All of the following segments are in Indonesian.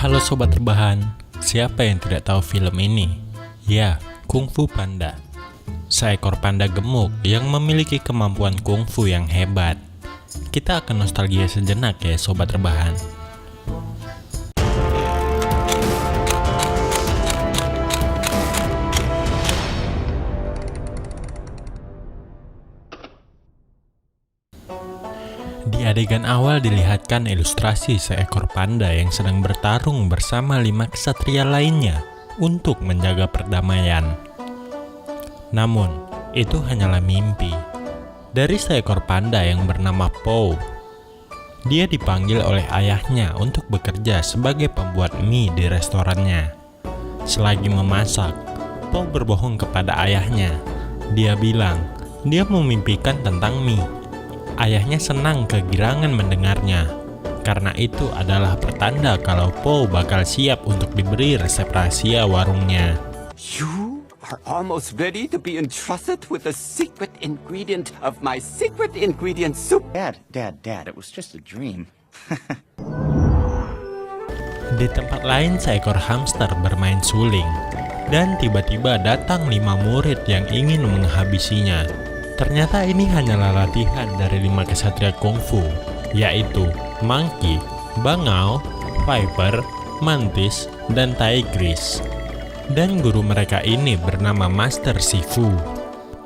Halo Sobat Rebahan, siapa yang tidak tahu film ini? Ya, Kung Fu Panda. Seekor panda gemuk yang memiliki kemampuan kungfu yang hebat. Kita akan nostalgia sejenak ya Sobat Rebahan. Di adegan awal dilihatkan ilustrasi seekor panda yang sedang bertarung bersama 5 ksatria lainnya untuk menjaga perdamaian. Namun, itu hanyalah mimpi dari seekor panda yang bernama Po. Dia dipanggil oleh ayahnya untuk bekerja sebagai pembuat mie di restorannya. Selagi memasak, Po berbohong kepada ayahnya. Dia bilang dia memimpikan tentang mie. Ayahnya senang kegirangan mendengarnya, karena itu adalah pertanda kalau Po bakal siap untuk diberi resep rahasia warungnya. You are almost ready to be entrusted with the secret ingredient of my secret ingredient soup. Dad, it was just a dream. Di tempat lain seekor hamster bermain suling, dan tiba-tiba datang 5 murid yang ingin menghabisinya. Ternyata ini hanyalah latihan dari 5 ksatria kungfu, yaitu Monkey, Bangau, Viper, Mantis, dan Tigris. Dan guru mereka ini bernama Master Shifu.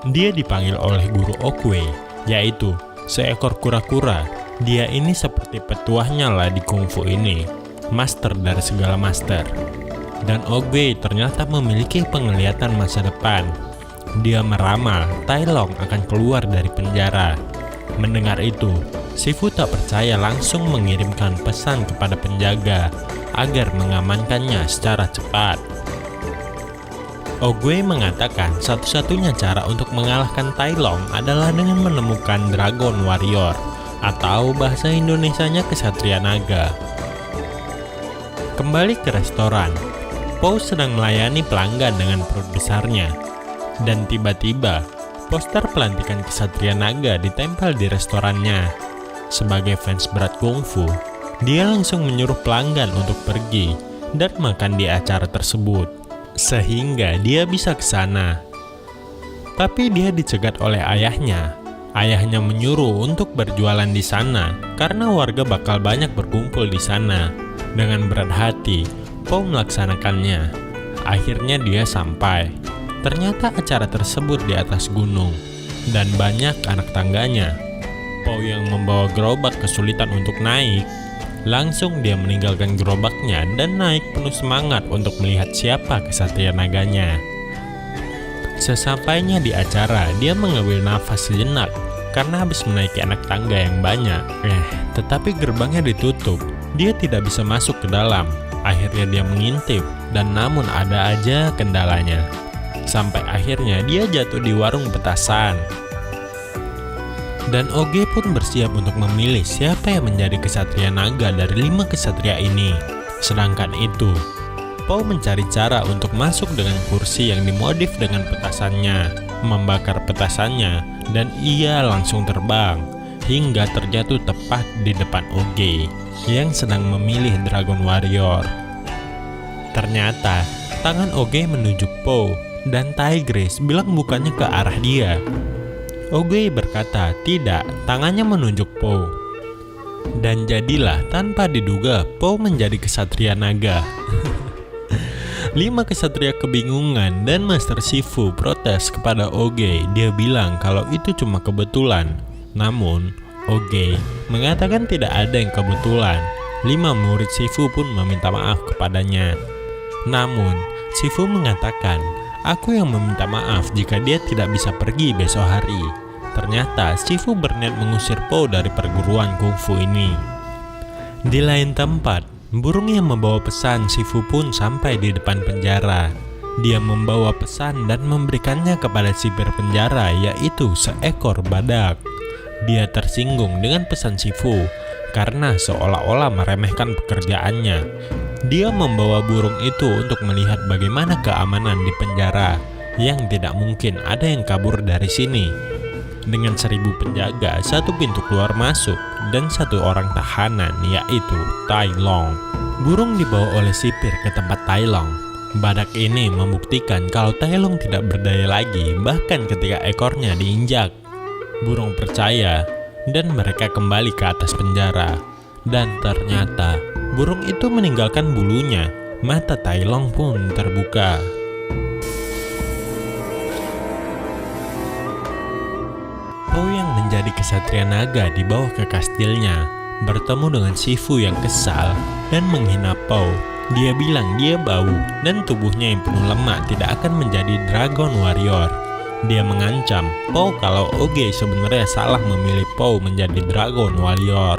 Dia dipanggil oleh guru Oogway, yaitu seekor kura-kura. Dia ini seperti petuahnya lah di kungfu ini, master dari segala master. Dan Oogway ternyata memiliki penglihatan masa depan. Dia meramal Tai Long akan keluar dari penjara. Mendengar itu, Shifu tak percaya, langsung mengirimkan pesan kepada penjaga agar mengamankannya secara cepat. Oogway mengatakan satu-satunya cara untuk mengalahkan Tai Long adalah dengan menemukan Dragon Warrior, atau bahasa Indonesianya Ksatria Naga. Kembali ke restoran, Po sedang melayani pelanggan dengan perut besarnya. Dan tiba-tiba, poster pelantikan Ksatria Naga ditempel di restorannya. Sebagai fans berat kungfu, dia langsung menyuruh pelanggan untuk pergi dan makan di acara tersebut, sehingga dia bisa ke sana. Tapi dia dicegat oleh ayahnya. Ayahnya menyuruh untuk berjualan di sana karena warga bakal banyak berkumpul di sana. Dengan berat hati, Po melaksanakannya. Akhirnya dia sampai. Ternyata acara tersebut di atas gunung, dan banyak anak tangganya. Po yang membawa gerobak kesulitan untuk naik. Langsung dia meninggalkan gerobaknya dan naik penuh semangat untuk melihat siapa ksatria naganya. Sesampainya di acara, dia mengambil nafas sejenak karena habis menaiki anak tangga yang banyak. Tetapi gerbangnya ditutup. Dia tidak bisa masuk ke dalam. Akhirnya dia mengintip, dan namun ada aja kendalanya. Sampai akhirnya dia jatuh di warung petasan. Dan Oogway pun bersiap untuk memilih siapa yang menjadi ksatria naga dari 5 ksatria ini. Sedangkan itu, Po mencari cara untuk masuk dengan kursi yang dimodif dengan petasannya, membakar petasannya, dan ia langsung terbang hingga terjatuh tepat di depan Oogway yang sedang memilih Dragon Warrior. Ternyata tangan Oogway menunjuk Po, dan Tigris bilang bukannya ke arah dia. Oogway berkata tidak, tangannya menunjuk Po. Dan jadilah tanpa diduga Po menjadi ksatria naga. 5 ksatria kebingungan dan Master Shifu protes kepada Oogway. Dia bilang kalau itu cuma kebetulan. Namun Oogway mengatakan tidak ada yang kebetulan. 5 murid Shifu pun meminta maaf kepadanya. Namun Shifu mengatakan, aku yang meminta maaf jika dia tidak bisa pergi besok hari. Ternyata Shifu berniat mengusir Po dari perguruan kungfu ini. Di lain tempat, burung yang membawa pesan Shifu pun sampai di depan penjara. Dia membawa pesan dan memberikannya kepada sipir penjara, yaitu seekor badak. Dia tersinggung dengan pesan Shifu karena seolah-olah meremehkan pekerjaannya. Dia membawa burung itu untuk melihat bagaimana keamanan di penjara, yang tidak mungkin ada yang kabur dari sini. Dengan 1000 penjaga, 1 pintu keluar masuk, dan 1 orang tahanan, yaitu Tai Long. Burung dibawa oleh sipir ke tempat Tai Long. Badak ini membuktikan kalau Tai Long tidak berdaya lagi, bahkan ketika ekornya diinjak. Burung percaya dan mereka kembali ke atas penjara. Dan ternyata burung itu meninggalkan bulunya. Mata Tai Long pun terbuka. Po yang menjadi kesatria naga dibawa ke kastilnya, bertemu dengan Shifu yang kesal dan menghina Po. Dia bilang dia bau dan tubuhnya yang penuh lemak tidak akan menjadi Dragon Warrior. Dia mengancam Po kalau Oge sebenarnya salah memilih Po menjadi Dragon Warrior.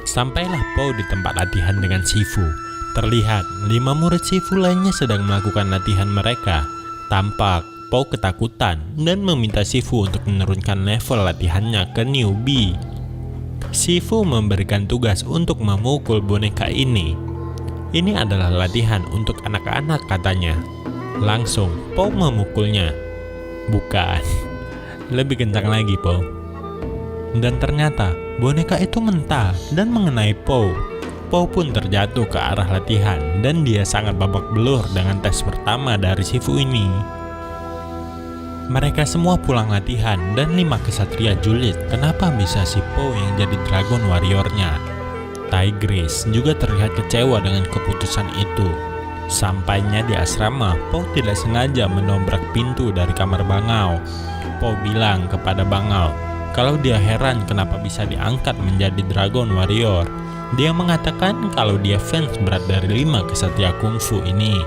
Sampailah Po di tempat latihan dengan Shifu. Terlihat 5 murid Shifu lainnya sedang melakukan latihan mereka. Tampak Po ketakutan dan meminta Shifu untuk menurunkan level latihannya ke newbie. Shifu memberikan tugas untuk memukul boneka ini. Ini adalah latihan untuk anak-anak katanya. Langsung Po memukulnya. Bukan, lebih kencang lagi Po. Dan ternyata boneka itu mental dan mengenai Po. Po pun terjatuh ke arah latihan dan dia sangat babak belur dengan tes pertama dari Shifu ini. Mereka semua pulang latihan dan 5 kesatria julid kenapa bisa si Po yang jadi Dragon Warrior-nya. Tigris juga terlihat kecewa dengan keputusan itu. Sampainya di asrama, Po tidak sengaja mendobrak pintu dari kamar Bangau. Po bilang kepada Bangau kalau dia heran kenapa bisa diangkat menjadi Dragon Warrior. Dia mengatakan kalau dia fans berat dari 5 kesatria kungfu ini.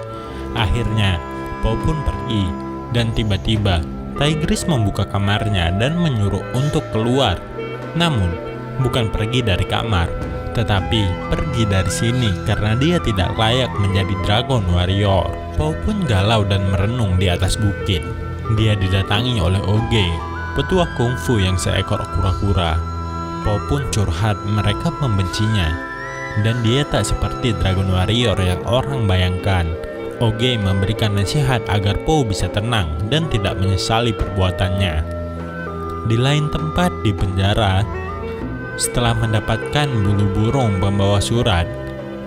Akhirnya Po pun pergi dan tiba-tiba Tigris membuka kamarnya dan menyuruh untuk keluar. Namun bukan pergi dari kamar, tetapi pergi dari sini karena dia tidak layak menjadi Dragon Warrior. Po pun galau dan merenung di atas bukit. Dia didatangi oleh Oge, petua kungfu yang seekor kura-kura. Po pun curhat mereka membencinya, dan dia tak seperti Dragon Warrior yang orang bayangkan. Oge memberikan nasihat agar Po bisa tenang dan tidak menyesali perbuatannya. Di lain tempat di penjara, setelah mendapatkan bulu burung pembawa surat,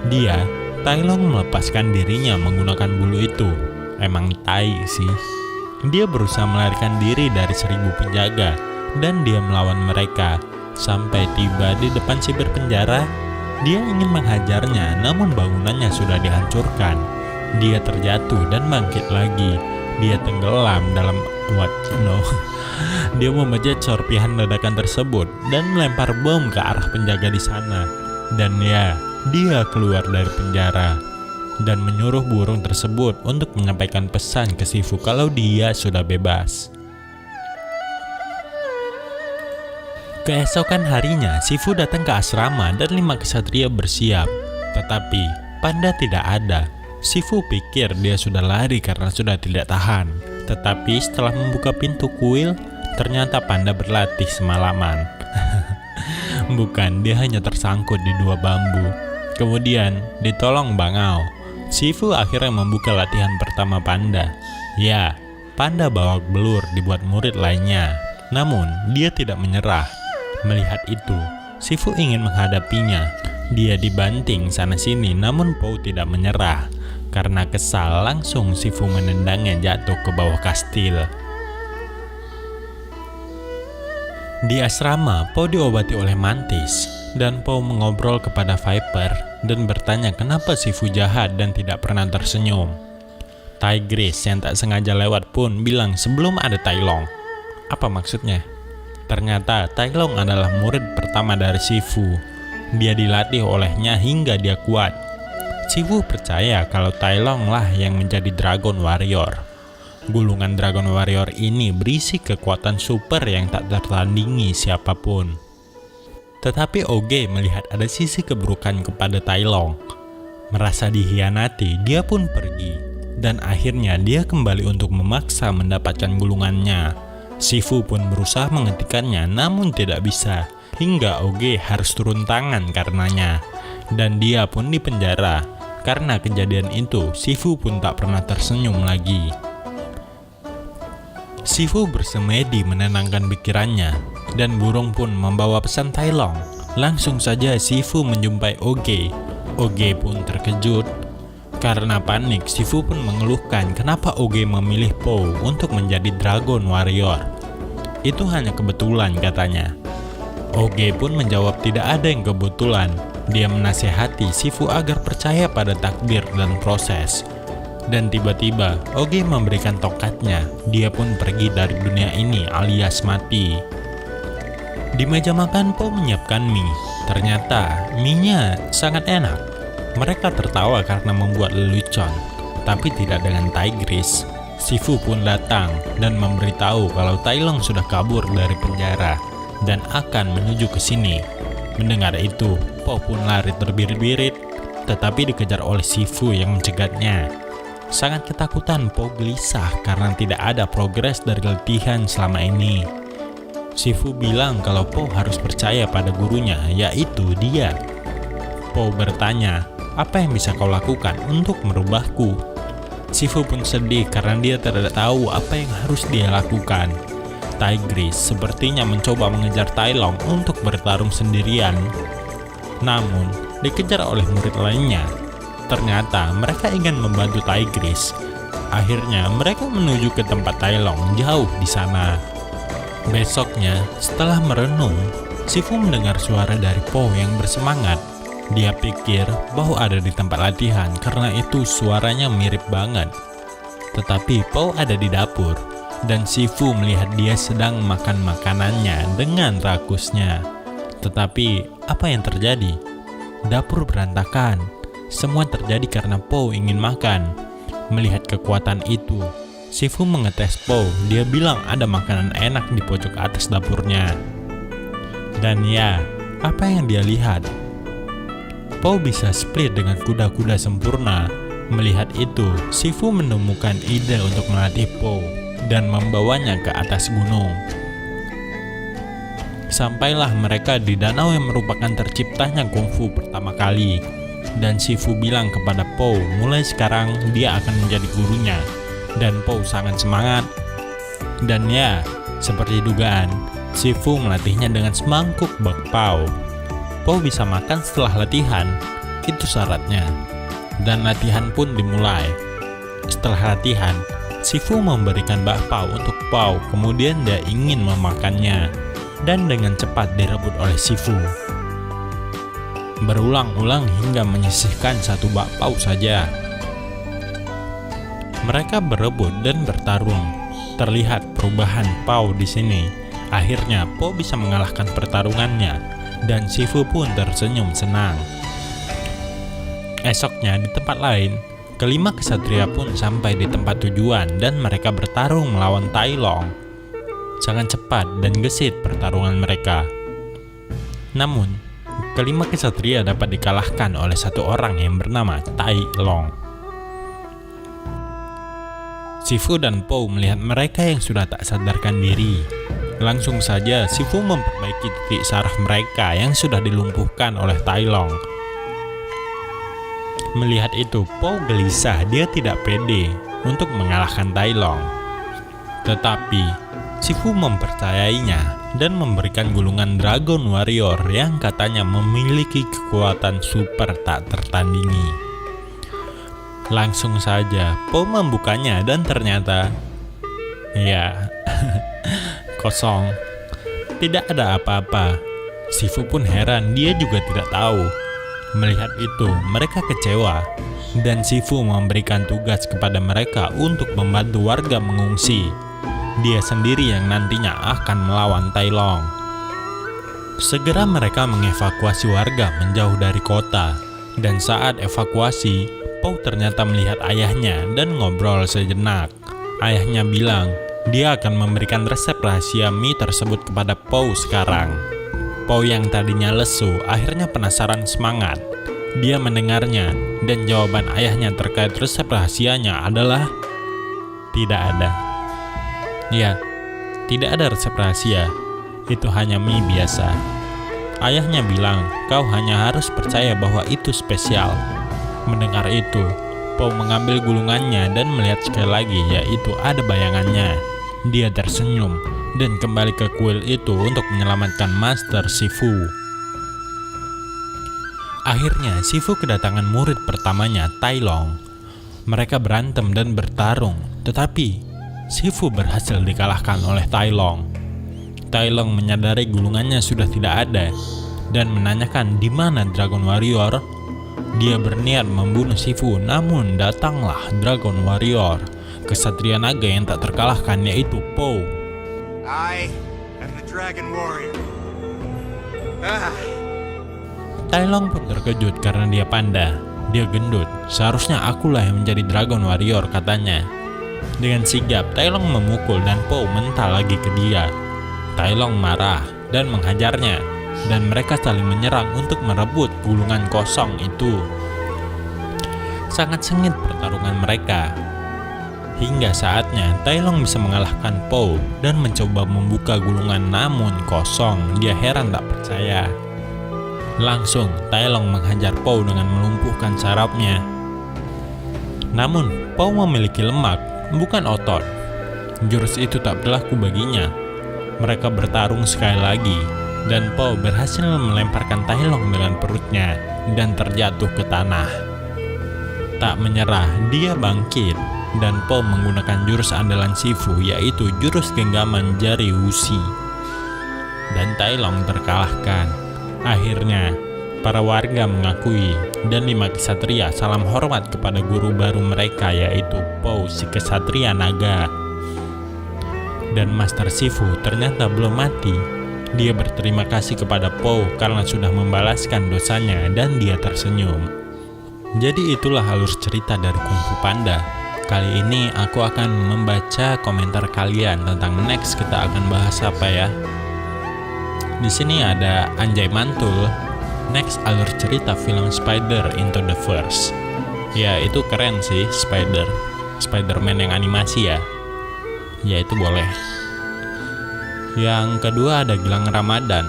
Tai Long melepaskan dirinya menggunakan bulu itu. Emang tai sih. Dia berusaha melarikan diri dari 1000 penjaga dan dia melawan mereka. Sampai tiba di depan sipir penjara, dia ingin menghajarnya namun bangunannya sudah dihancurkan. Dia terjatuh dan bangkit lagi. Dia tenggelam dalam Dia membajak serpihan ledakan tersebut dan melempar bom ke arah penjaga di sana. Dan ya, dia keluar dari penjara dan menyuruh burung tersebut untuk menyampaikan pesan ke Shifu kalau dia sudah bebas. Keesokan harinya, Shifu datang ke asrama dan 5 kesatria bersiap. Tetapi Panda tidak ada. Shifu pikir dia sudah lari karena sudah tidak tahan. Tetapi setelah membuka pintu kuil, ternyata Panda berlatih semalaman. Bukan, dia hanya tersangkut di 2 bambu. Kemudian ditolong Bangau. Shifu akhirnya membuka latihan pertama Panda. Ya, Panda babak belur dibuat murid lainnya. Namun dia tidak menyerah. Melihat itu, Shifu ingin menghadapinya. Dia dibanting sana-sini namun Po tidak menyerah. Karena kesal, langsung Shifu menendangnya jatuh ke bawah kastil. Di asrama, Po diobati oleh Mantis. Dan Po mengobrol kepada Viper dan bertanya kenapa Shifu jahat dan tidak pernah tersenyum. Tigris yang tak sengaja lewat pun bilang sebelum ada Tai Long. Apa maksudnya? Ternyata Tai Long adalah murid pertama dari Shifu. Dia dilatih olehnya hingga dia kuat. Shifu percaya kalau Tai Long lah yang menjadi Dragon Warrior. Gulungan Dragon Warrior ini berisi kekuatan super yang tak tertandingi siapapun. Tetapi Oge melihat ada sisi keburukan kepada Tai Long. Merasa dikhianati, dia pun pergi. Dan akhirnya dia kembali untuk memaksa mendapatkan gulungannya. Shifu pun berusaha menghentikannya namun tidak bisa. Hingga Oge harus turun tangan karenanya. Dan dia pun dipenjara. Karena kejadian itu, Shifu pun tak pernah tersenyum lagi. Shifu bersemedi menenangkan pikirannya, dan burung pun membawa pesan Tai Long. Langsung saja Shifu menjumpai Oge. Oge pun terkejut. Karena panik, Shifu pun mengeluhkan kenapa Oge memilih Po untuk menjadi Dragon Warrior. Itu hanya kebetulan, katanya. Oge pun menjawab tidak ada yang kebetulan. Dia menasihati Shifu agar percaya pada takdir dan proses. Dan tiba-tiba Oge memberikan tongkatnya. Dia pun pergi dari dunia ini alias mati. Di meja makan, Po menyiapkan mie. Ternyata mie-nya sangat enak. Mereka tertawa karena membuat lelucon, tapi tidak dengan Tigris. Shifu pun datang dan memberitahu kalau Tai Long sudah kabur dari penjara dan akan menuju ke sini. Mendengar itu, Po pun lari terbirit-birit, tetapi dikejar oleh Shifu yang mencegatnya. Sangat ketakutan, Po gelisah karena tidak ada progres dari latihan selama ini. Shifu bilang kalau Po harus percaya pada gurunya, yaitu dia. Po bertanya, apa yang bisa kau lakukan untuk merubahku? Shifu pun sedih karena dia tidak tahu apa yang harus dia lakukan. Tigris sepertinya mencoba mengejar Tai Long untuk bertarung sendirian. Namun, dikejar oleh murid lainnya. Ternyata mereka ingin membantu Tigris. Akhirnya mereka menuju ke tempat Tai Long jauh di sana. Besoknya, setelah merenung, Shifu mendengar suara dari Po yang bersemangat. Dia pikir bahwa ada di tempat latihan karena itu suaranya mirip banget. Tetapi Po ada di dapur dan Shifu melihat dia sedang makan makanannya dengan rakusnya. Tetapi apa yang terjadi? Dapur berantakan. Semua terjadi karena Po ingin makan. Melihat kekuatan itu, Shifu mengetes Po. Dia bilang ada makanan enak di pojok atas dapurnya. Dan ya, apa yang dia lihat? Po bisa split dengan kuda-kuda sempurna. Melihat itu, Shifu menemukan ide untuk melatih Po dan membawanya ke atas gunung. Sampailah mereka di danau yang merupakan terciptanya kungfu pertama kali. Dan Shifu bilang kepada Po, mulai sekarang dia akan menjadi gurunya. Dan Po sangat semangat. Dan ya, seperti dugaan, Shifu melatihnya dengan semangkuk bakpao. Po bisa makan setelah latihan, itu syaratnya. Dan latihan pun dimulai. Setelah latihan, Shifu memberikan bakpao untuk Po, kemudian dia ingin memakannya. Dan dengan cepat direbut oleh Shifu. Berulang-ulang hingga menyisihkan satu bakpao saja. Mereka berebut dan bertarung. Terlihat perubahan Po di sini. Akhirnya Po bisa mengalahkan pertarungannya. Dan Shifu pun tersenyum senang. Esoknya di tempat lain, kelima kesatria pun sampai di tempat tujuan dan mereka bertarung melawan Tai Long. Sangat cepat dan gesit pertarungan mereka. Namun, kelima kesatria dapat dikalahkan oleh satu orang yang bernama Tai Long. Shifu dan Po melihat mereka yang sudah tak sadarkan diri. Langsung saja Shifu memperbaiki titik saraf mereka yang sudah dilumpuhkan oleh Tai Long. Melihat itu, Po gelisah. Dia tidak pede untuk mengalahkan Tai Long. Tetapi Shifu mempercayainya dan memberikan gulungan Dragon Warrior yang katanya memiliki kekuatan super tak tertandingi. Langsung saja Po membukanya dan ternyata ya kosong. Tidak ada apa-apa. Shifu pun heran, dia juga tidak tahu. Melihat itu, mereka kecewa. Dan Shifu memberikan tugas kepada mereka untuk membantu warga mengungsi. Dia sendiri yang nantinya akan melawan Tai Long. Segera mereka mengevakuasi warga menjauh dari kota. Dan saat evakuasi, Po ternyata melihat ayahnya dan ngobrol sejenak. Ayahnya bilang, dia akan memberikan resep rahasia mie tersebut kepada Po sekarang. Po yang tadinya lesu akhirnya penasaran semangat. Dia mendengarnya dan jawaban ayahnya terkait resep rahasianya adalah tidak ada. Ya, tidak ada resep rahasia. Itu hanya mie biasa. Ayahnya bilang, kau hanya harus percaya bahwa itu spesial. Mendengar itu, Po mengambil gulungannya dan melihat sekali lagi, yaitu ada bayangannya. Dia tersenyum dan kembali ke kuil itu untuk menyelamatkan Master Shifu. Akhirnya Shifu kedatangan murid pertamanya, Tai Long. Mereka berantem dan bertarung, tetapi Shifu berhasil dikalahkan oleh Tai Long. Tai Long menyadari gulungannya sudah tidak ada dan menanyakan di mana Dragon Warrior. Dia berniat membunuh Shifu, namun datanglah Dragon Warrior, kesatria naga yang tak terkalahkan, yaitu Po. I am the Dragon Warrior. Tai Long pun terkejut karena dia panda. Dia gendut. Seharusnya akulah yang menjadi Dragon Warrior, katanya. Dengan sigap, Tai Long memukul dan Po mental lagi ke dia. Tai Long marah dan menghajarnya, dan mereka saling menyerang untuk merebut gulungan kosong itu. Sangat sengit pertarungan mereka. Hingga saatnya Tai Long bisa mengalahkan Po dan mencoba membuka gulungan, namun kosong. Dia heran tak percaya. Langsung Tai Long menghajar Po dengan melumpuhkan sarafnya. Namun Po memiliki lemak, bukan otot. Jurus itu tak berlaku baginya. Mereka bertarung sekali lagi, dan Po berhasil melemparkan Tai Long dengan perutnya dan terjatuh ke tanah. Tak menyerah, dia bangkit, dan Po menggunakan jurus andalan Shifu, yaitu jurus genggaman jari Wuxi. Dan Tai Long terkalahkan. Akhirnya, para warga mengakui dan 5 kesatria salam hormat kepada guru baru mereka, yaitu Po, si kesatria naga. Dan Master Shifu ternyata belum mati. Dia berterima kasih kepada Po karena sudah membalaskan dosanya, dan dia tersenyum. Jadi itulah alur cerita dari Kung Fu Panda. Kali ini aku akan membaca komentar kalian tentang next kita akan bahas apa ya. Di sini ada Anjay Mantul, next alur cerita film Spider Into the Verse. Ya itu keren sih, Spider-Man yang animasi ya. Ya itu boleh. Yang kedua ada Gilang Ramadan,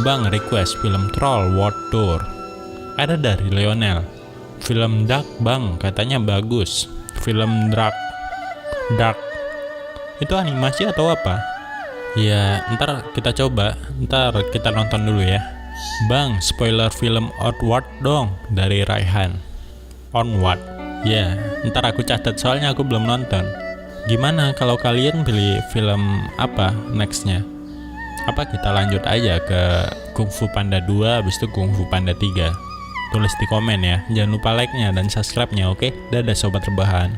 Bang request film Troll World Tour. Ada dari Lionel, film Dark Bang katanya bagus. Film Dark itu animasi atau apa? Ya, ntar kita coba. Ntar kita nonton dulu ya. Bang, spoiler film Onward dong, dari Raihan. Onward. Ya, ntar aku catat soalnya aku belum nonton. Gimana kalau kalian pilih film apa nextnya? Apa kita lanjut aja ke Kung Fu Panda 2, habis itu Kung Fu Panda 3? Tulis di komen ya. Jangan lupa like-nya dan subscribe-nya, oke? Dadah sobat rebahan.